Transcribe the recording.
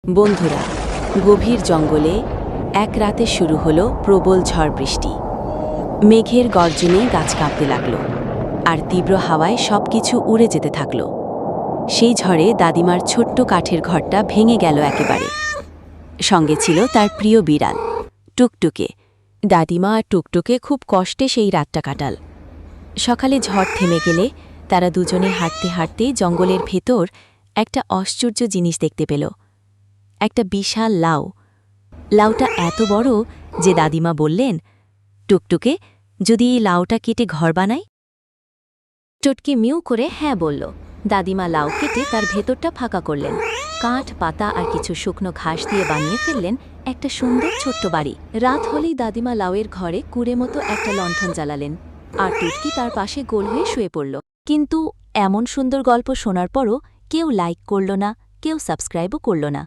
বন্ধুরা, গভীর জঙ্গলে এক রাতে শুরু হলো প্রবল ঝড় বৃষ্টি। মেঘের গর্জনে গাছ কাঁপতে লাগল, আর তীব্র হাওয়ায় সবকিছু উড়ে যেতে থাকল। সেই ঝড়ে দাদিমার ছোট্ট কাঠের ঘরটা ভেঙে গেল একেবারে। সঙ্গে ছিল তার প্রিয় বিড়াল টুকটুকে। দাদিমা আর টুকটুকে খুব কষ্টে সেই রাতটা কাটাল। সকালে ঝড় থেমে গেলে তারা দুজনে হাঁটতে হাঁটতে জঙ্গলের ভেতর একটা আশ্চর্য জিনিস দেখতে পেল। একটা বিশাল লাউ। লাউটা এত বড় যে দাদিমা বললেন, টুকটুকে, যদি এই লাউটা কেটে ঘর বানাই? টুটকি মিউ করে হ্যাঁ বলল। দাদিমা লাউ কেটে তার ভেতরটা ফাঁকা করলেন। কাঠ, পাতা আর কিছু শুকনো ঘাস দিয়ে বানিয়ে ফেললেন একটা সুন্দর ছোট্ট বাড়ি। রাত হলেই দাদিমা লাউয়ের ঘরে কুঁড়ে মতো একটা লণ্ঠন জ্বালালেন, আর টুটকি তার পাশে গোল হয়ে শুয়ে পড়ল। কিন্তু এমন সুন্দর গল্প শোনার পরও কেউ লাইক করল না, কেউ সাবস্ক্রাইবও করল না।